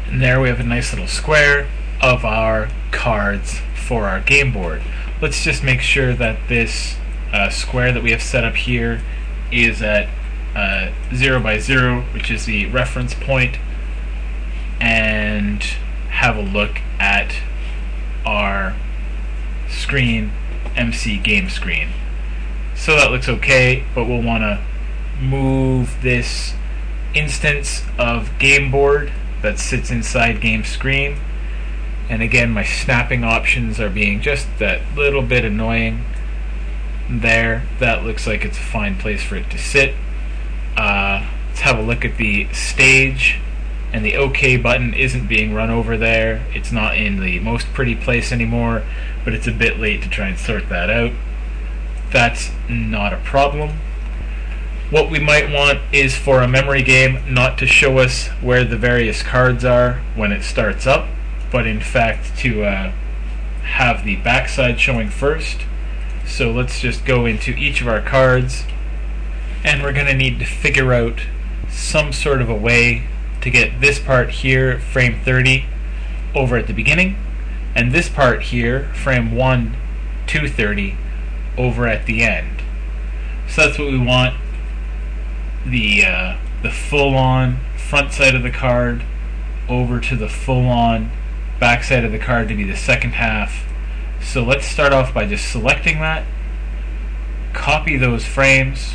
And there we have a nice little square of our cards for our game board. Let's just make sure that this square that we have set up here is at 0 by 0, which is the reference point, and have a look at our screen, MC game screen. So that looks okay, but we'll want to move this instance of game board that sits inside game screen. And again, my snapping options are being just that little bit annoying there. That looks like it's a fine place for it to sit. Let's have a look at the stage, and the OK button isn't being run over there. It's not in the most pretty place anymore, but it's a bit late to try and sort that out. That's not a problem. What we might want is for a memory game not to show us where the various cards are when it starts up, but in fact to have the backside showing first. So let's just go into each of our cards, and we're going to need to figure out some sort of a way to get this part here, frame 30, over at the beginning, and this part here, frame 1 to 30, over at the end. So that's what we want. The full-on front side of the card over to the full-on back side of the card to be the second half. So let's start off by just selecting that, copy those frames,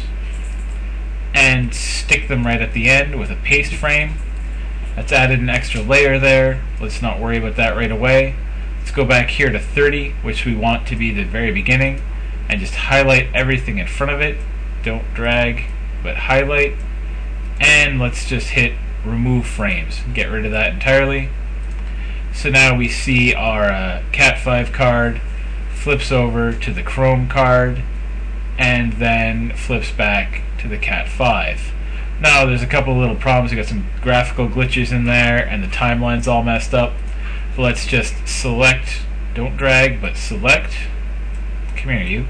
and stick them right at the end with a paste frame. That's added an extra layer there. Let's not worry about that right away. Let's go back here to 30, which we want to be the very beginning, and just highlight everything in front of it. Don't drag, but highlight. And let's just hit remove frames. Get rid of that entirely. So now we see our Cat 5 card flips over to the Chrome card, and then flips back to the Cat 5. Now there's a couple of little problems. We got some graphical glitches in there, and the timeline's all messed up. But let's just select, don't drag, but select. Come here, you.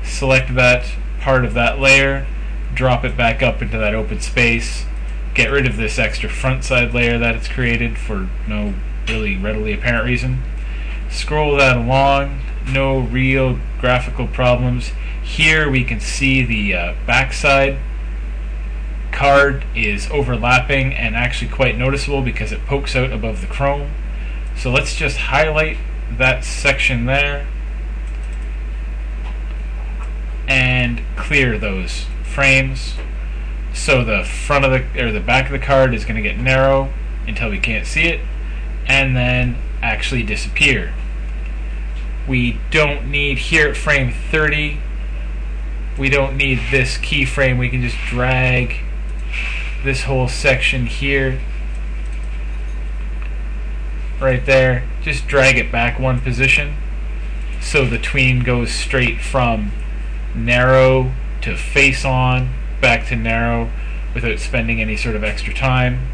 Select that part of that layer, drop it back up into that open space, get rid of this extra front side layer that it's created for no really readily apparent reason. Scroll that along, no real graphical problems. Here we can see the backside card is overlapping and actually quite noticeable because it pokes out above the Chrome. So let's just highlight that section there and clear those frames. So the front of the back of the card is going to get narrow until we can't see it, and then actually disappear. We don't need here at frame 30. We don't need this keyframe. We can just drag this whole section here, right there. Just drag it back one position so the tween goes straight from narrow to face on back to narrow without spending any sort of extra time.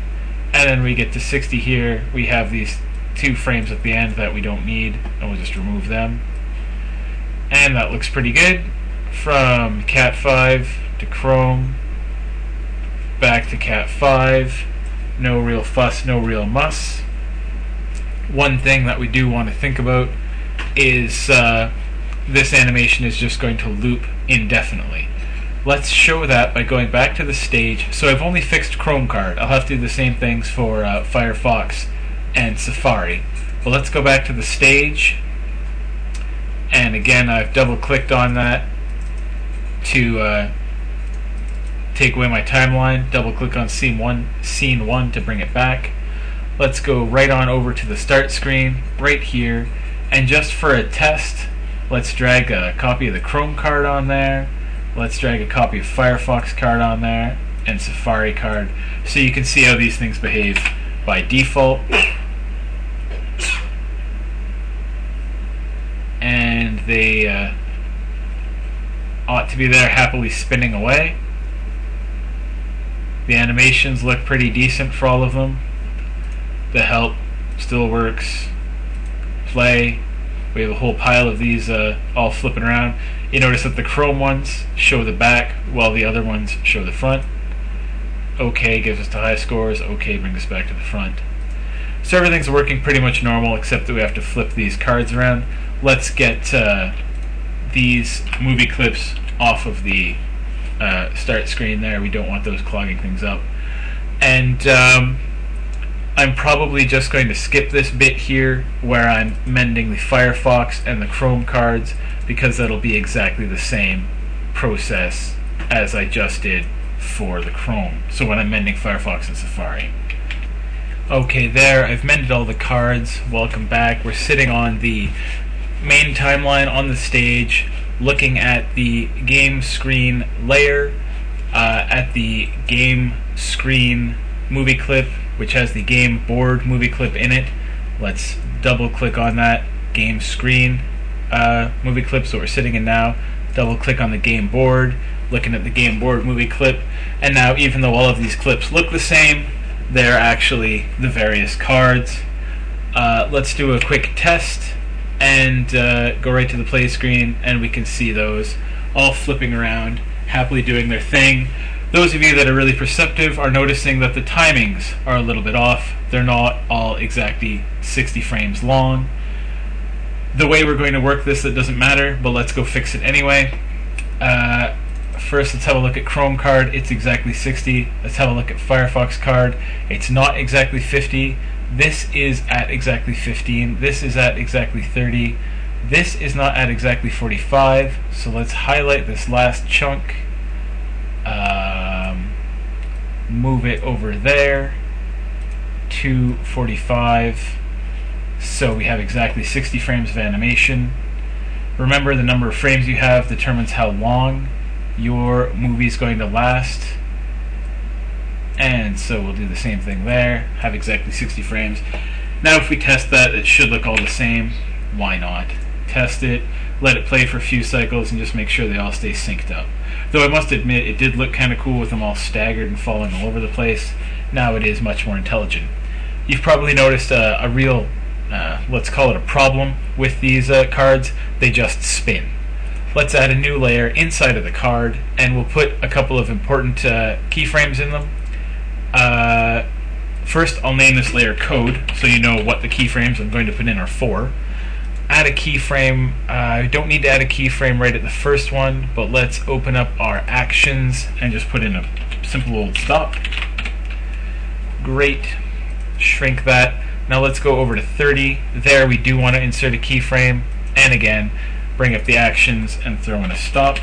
And then we get to 60 here. We have these two frames at the end that we don't need, and we'll just remove them. And that looks pretty good. From Cat 5 to Chrome, back to Cat 5. No real fuss, no real muss. One thing that we do want to think about is this animation is just going to loop indefinitely. Let's show that by going back to the stage. So I've only fixed Chrome card. I'll have to do the same things for Firefox and Safari. But let's go back to the stage, and again I've double clicked on that to take away my timeline. Double click on scene 1 to bring it back. Let's go right on over to the start screen right here, and just for a test, let's drag a copy of the Chrome card on there. Let's drag a copy of Firefox card on there, and Safari card, so you can see how these things behave by default. And they ought to be there happily spinning away. The animations look pretty decent for all of them. The help still works. Play. We have a whole pile of these all flipping around. You notice that the Chrome ones show the back while the other ones show the front. OK gives us the high scores. OK brings us back to the front. So everything's working pretty much normal, except that we have to flip these cards around. Let's get these movie clips off of the start screen there. We don't want those clogging things up. And I'm probably just going to skip this bit here where I'm mending the Firefox and the Chrome cards, because that'll be exactly the same process as I just did for the Chrome. So when I'm mending Firefox and Safari. Okay, there, I've mended all the cards. Welcome back. We're sitting on the main timeline on the stage, looking at the game screen layer, at the game screen movie clip, which has the game board movie clip in it. Let's double click on that game screen movie clip, so we're sitting in now. Double click on the game board, looking at the game board movie clip, and now even though all of these clips look the same, they're actually the various cards. Let's do a quick test and go right to the play screen, and we can see those all flipping around, happily doing their thing. Those of you that are really perceptive are noticing that the timings are a little bit off. They're not all exactly 60 frames long. The way we're going to work this, it doesn't matter, but let's go fix it anyway. First, let's have a look at Chrome card. It's exactly 60. Let's have a look at Firefox card. It's not exactly 50. This is at exactly 15. This is at exactly 30. This is not at exactly 45. So let's highlight this last chunk. Move it over there to 45. So we have exactly 60 frames of animation. Remember, the number of frames you have determines how long your movie is going to last. And so we'll do the same thing there, have exactly 60 frames. Now if we test that, it should look all the same. Why not? Test it, let it play for a few cycles, and just make sure they all stay synced up. Though I must admit, it did look kind of cool with them all staggered and falling all over the place. Now it is much more intelligent. You've probably noticed a real, let's call it a problem with these cards. They just spin. Let's add a new layer inside of the card, and we'll put a couple of important keyframes in them. First, I'll name this layer code, so you know what the keyframes I'm going to put in are for. Add a keyframe. I don't need to add a keyframe right at the first one, but let's open up our actions and just put in a simple old stop. Great. Shrink that. Now let's go over to 30. There we do want to insert a keyframe, and again, bring up the actions and throw in a stop.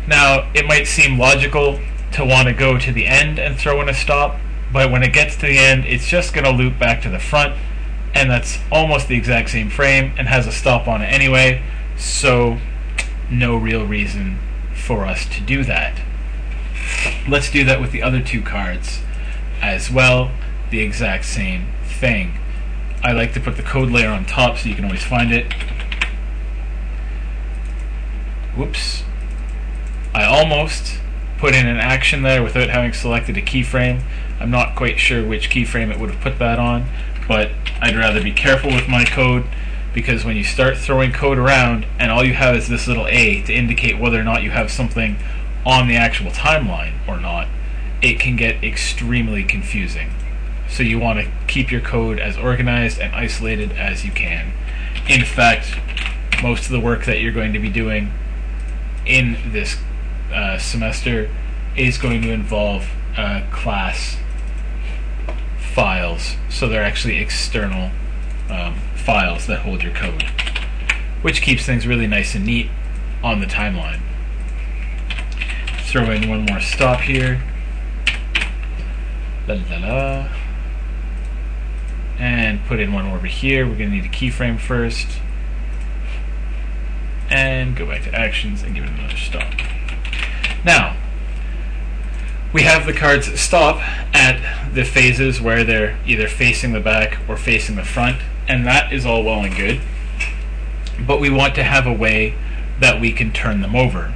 Now, it might seem logical to want to go to the end and throw in a stop, but when it gets to the end, it's just going to loop back to the front, and that's almost the exact same frame and has a stop on it anyway, so no real reason for us to do that. Let's do that with the other two cards as well, the exact same thing. I like to put the code layer on top so you can always find it. Whoops. I almost put in an action there without having selected a keyframe. I'm not quite sure which keyframe it would have put that on, but I'd rather be careful with my code, because when you start throwing code around and all you have is this little A to indicate whether or not you have something on the actual timeline or not, it can get extremely confusing. So you want to keep your code as organized and isolated as you can. In fact, most of the work that you're going to be doing in this semester is going to involve class files, so they're actually external files that hold your code, which keeps things really nice and neat on the timeline. Throw in one more stop here, and put in one over here. We're going to need a keyframe first, and go back to actions and give it another stop. Now, we have the cards stop at the phases where they're either facing the back or facing the front, and that is all well and good, but we want to have a way that we can turn them over.